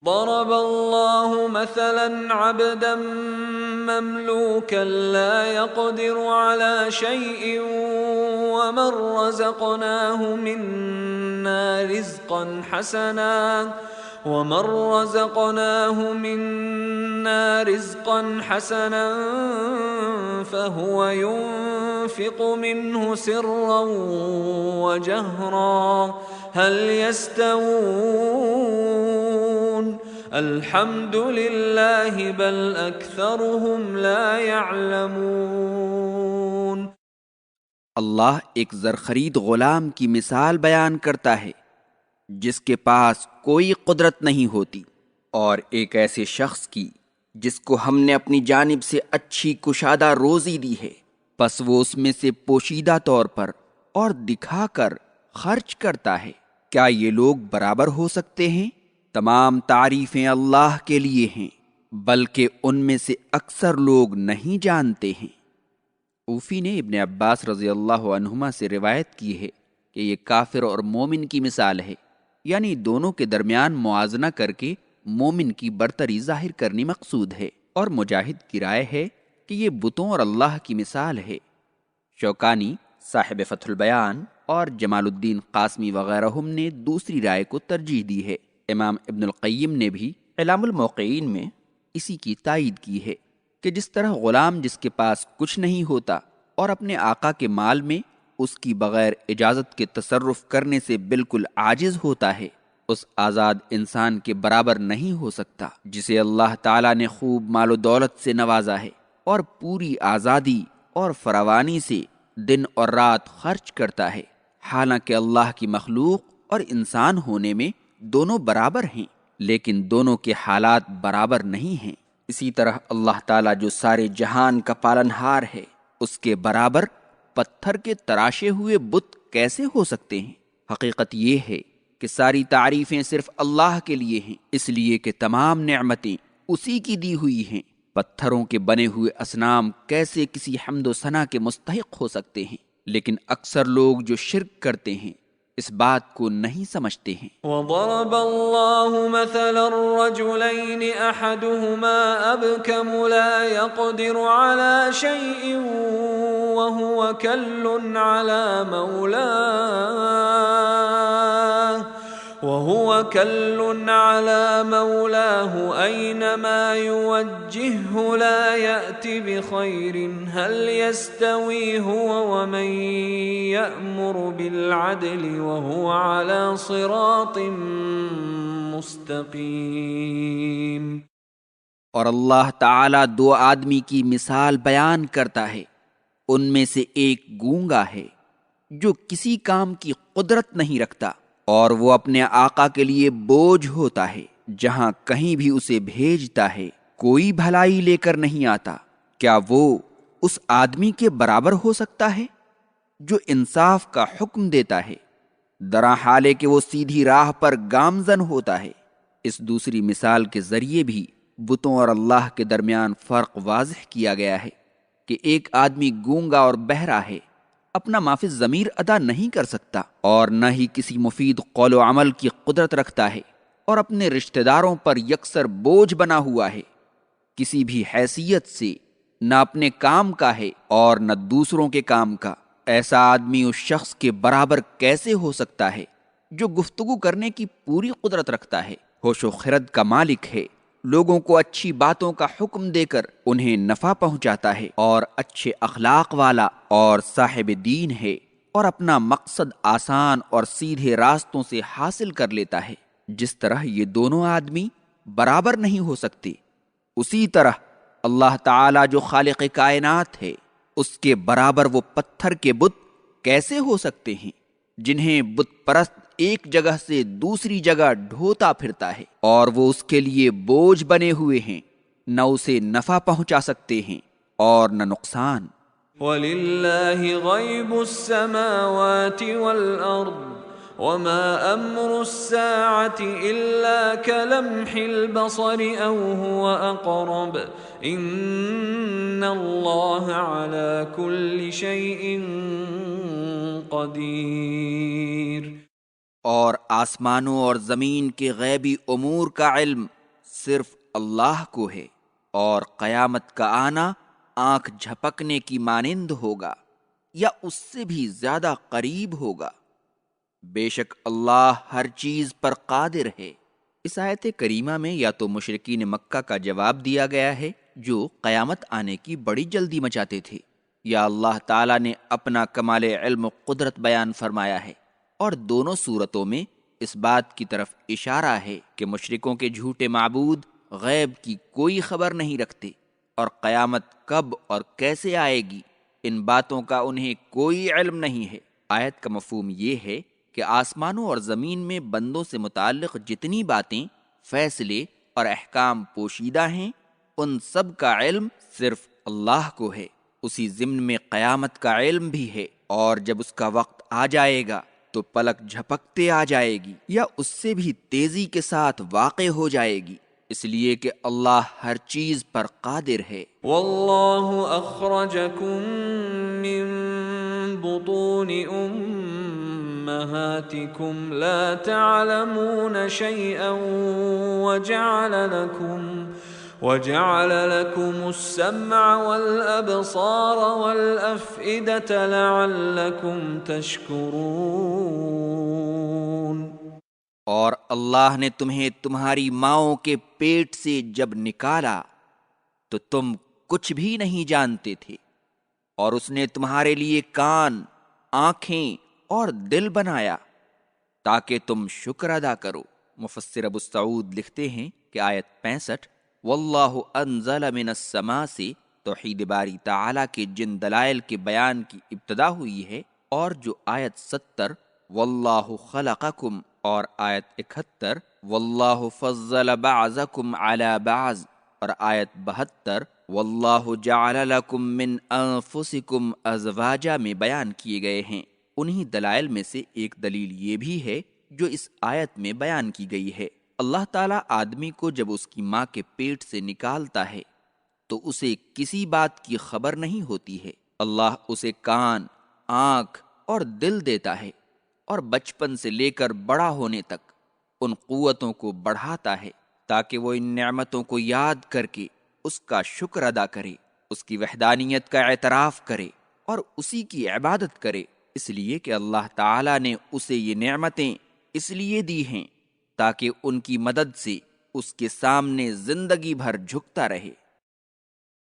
ضرب الله مثلا عبدا مملوكا لا يقدر على شيء ومن رزقناه منا رزقا حسنا فهو ينفق منه سرا وجهرا هل يستوون الحمد لله بل أكثرهم لا يعلمون۔ اللہ ایک زرخرید غلام کی مثال بیان کرتا ہے جس کے پاس کوئی قدرت نہیں ہوتی، اور ایک ایسے شخص کی جس کو ہم نے اپنی جانب سے اچھی کشادہ روزی دی ہے، پس وہ اس میں سے پوشیدہ طور پر اور دکھا کر خرچ کرتا ہے۔ کیا یہ لوگ برابر ہو سکتے ہیں؟ تمام تعریفیں اللہ کے لیے ہیں، بلکہ ان میں سے اکثر لوگ نہیں جانتے ہیں۔ اوفی نے ابن عباس رضی اللہ عنہما سے روایت کی ہے کہ یہ کافر اور مومن کی مثال ہے، یعنی دونوں کے درمیان موازنہ کر کے مومن کی برتری ظاہر کرنی مقصود ہے، اور مجاہد کی رائے ہے کہ یہ بتوں اور اللہ کی مثال ہے۔ شوکانی صاحب فتح البیان اور جمال الدین قاسمی وغیرہ نے دوسری رائے کو ترجیح دی ہے۔ امام ابن القیم نے بھی اعلام الموقعین میں اسی کی تائید کی ہے کہ جس طرح غلام جس کے پاس کچھ نہیں ہوتا اور اپنے آقا کے مال میں اس کی بغیر اجازت کے تصرف کرنے سے بالکل عاجز ہوتا ہے، اس آزاد انسان کے برابر نہیں ہو سکتا جسے اللہ تعالیٰ نے خوب مال و دولت سے نوازا ہے اور پوری آزادی اور فراوانی سے دن اور رات خرچ کرتا ہے۔ حالانکہ اللہ کی مخلوق اور انسان ہونے میں دونوں برابر ہیں، لیکن دونوں کے حالات برابر نہیں ہیں۔ اسی طرح اللہ تعالیٰ جو سارے جہان کا پالنہار ہے، اس کے برابر پتھر کے تراشے ہوئے بت کیسے ہو سکتے ہیں؟ حقیقت یہ ہے کہ ساری تعریفیں صرف اللہ کے لیے ہیں، اس لیے کہ تمام نعمتیں اسی کی دی ہوئی ہیں۔ پتھروں کے بنے ہوئے اصنام کیسے کسی حمد و ثنا کے مستحق ہو سکتے ہیں؟ لیکن اکثر لوگ جو شرک کرتے ہیں اس بات کو نہیں سمجھتے ہیں۔ وضرب الله مثلا الرجلين أحدهما أبكم لا يقدر على شيء وهو كل على مولاه أينما يوجهه لا يأت بخير هل يستوي هو ومن يأمر بالعدل وهو على صراط مستقيم۔ اور اللہ تعالیٰ دو آدمی کی مثال بیان کرتا ہے، ان میں سے ایک گونگا ہے جو کسی کام کی قدرت نہیں رکھتا، اور وہ اپنے آقا کے لیے بوجھ ہوتا ہے، جہاں کہیں بھی اسے بھیجتا ہے کوئی بھلائی لے کر نہیں آتا۔ کیا وہ اس آدمی کے برابر ہو سکتا ہے جو انصاف کا حکم دیتا ہے، درا حال ہے کہ وہ سیدھی راہ پر گامزن ہوتا ہے۔ اس دوسری مثال کے ذریعے بھی بتوں اور اللہ کے درمیان فرق واضح کیا گیا ہے کہ ایک آدمی گونگا اور بہرا ہے، اپنا مافی ضمیر ادا نہیں کر سکتا، اور نہ ہی کسی مفید قول و عمل کی قدرت رکھتا ہے، اور اپنے رشتہ داروں پر یکسر بوجھ بنا ہوا ہے، کسی بھی حیثیت سے نہ اپنے کام کا ہے اور نہ دوسروں کے کام کا۔ ایسا آدمی اس شخص کے برابر کیسے ہو سکتا ہے جو گفتگو کرنے کی پوری قدرت رکھتا ہے، ہوش و خرد کا مالک ہے، لوگوں کو اچھی باتوں کا حکم دے کر انہیں نفع پہنچاتا ہے، اور اچھے اخلاق والا اور صاحب دین ہے، اور اپنا مقصد آسان اور سیدھے راستوں سے حاصل کر لیتا ہے۔ جس طرح یہ دونوں آدمی برابر نہیں ہو سکتے، اسی طرح اللہ تعالیٰ جو خالق کائنات ہے، اس کے برابر وہ پتھر کے بت کیسے ہو سکتے ہیں جنہیں بت پرست ایک جگہ سے دوسری جگہ ڈھوتا پھرتا ہے، اور وہ اس کے لیے بوجھ بنے ہوئے ہیں، نہ اسے نفع پہنچا سکتے ہیں اور نہ نقصان۔ وَلِلَّهِ غَيْبُ السَّمَاوَاتِ وَالْأَرْضِ وَمَا أَمْرُ السَّاعَةِ إِلَّا كَلَمْحِ الْبَصَرِ أَوْ هُوَ أَقْرَبُ إِنَّ اللَّهَ عَلَى كُلِّ شَيْءٍ قَدِيرٌ۔ اور آسمانوں اور زمین کے غیبی امور کا علم صرف اللہ کو ہے، اور قیامت کا آنا آنکھ جھپکنے کی مانند ہوگا یا اس سے بھی زیادہ قریب ہوگا۔ بے شک اللہ ہر چیز پر قادر ہے۔ اس آیت کریمہ میں یا تو مشرکین مکہ کا جواب دیا گیا ہے جو قیامت آنے کی بڑی جلدی مچاتے تھے، یا اللہ تعالیٰ نے اپنا کمال علم و قدرت بیان فرمایا ہے، اور دونوں صورتوں میں اس بات کی طرف اشارہ ہے کہ مشرکوں کے جھوٹے معبود غیب کی کوئی خبر نہیں رکھتے، اور قیامت کب اور کیسے آئے گی ان باتوں کا انہیں کوئی علم نہیں ہے۔ آیت کا مفہوم یہ ہے کہ آسمانوں اور زمین میں بندوں سے متعلق جتنی باتیں، فیصلے اور احکام پوشیدہ ہیں، ان سب کا علم صرف اللہ کو ہے۔ اسی ضمن میں قیامت کا علم بھی ہے، اور جب اس کا وقت آ جائے گا تو پلک جھپکتے آ جائے گی یا اس سے بھی تیزی کے ساتھ واقع ہو جائے گی، اس لیے کہ اللہ ہر چیز پر قادر ہے۔ واللہ اخرجکم من بطون امہاتکم لا تعلمون شیئا وجعل لكم السمع والأبصار والأفئدة لعلكم تشکرون۔ اور اللہ نے تمہیں تمہاری ماؤں کے پیٹ سے جب نکالا تو تم کچھ بھی نہیں جانتے تھے، اور اس نے تمہارے لیے کان، آنکھیں اور دل بنایا تاکہ تم شکر ادا کرو۔ مفسر ابو سعود لکھتے ہیں کہ آیت 65 واللہ انزل من السماء سے توحید باری تعالیٰ کے جن دلائل کے بیان کی ابتدا ہوئی ہے، اور جو آیت 70 واللہ خلقکم اور آیت 71 واللہ فضل بعضکم علی بعض اور آیت 72 واللہ جعل لکم من انفسکم ازواجا میں بیان کیے گئے ہیں، انہی دلائل میں سے ایک دلیل یہ بھی ہے جو اس آیت میں بیان کی گئی ہے۔ اللہ تعالیٰ آدمی کو جب اس کی ماں کے پیٹ سے نکالتا ہے تو اسے کسی بات کی خبر نہیں ہوتی ہے۔ اللہ اسے کان، آنکھ اور دل دیتا ہے، اور بچپن سے لے کر بڑا ہونے تک ان قوتوں کو بڑھاتا ہے تاکہ وہ ان نعمتوں کو یاد کر کے اس کا شکر ادا کرے، اس کی وحدانیت کا اعتراف کرے اور اسی کی عبادت کرے، اس لیے کہ اللہ تعالیٰ نے اسے یہ نعمتیں اس لیے دی ہیں تاکہ ان کی مدد سے اس کے سامنے زندگی بھر جھکتا رہے۔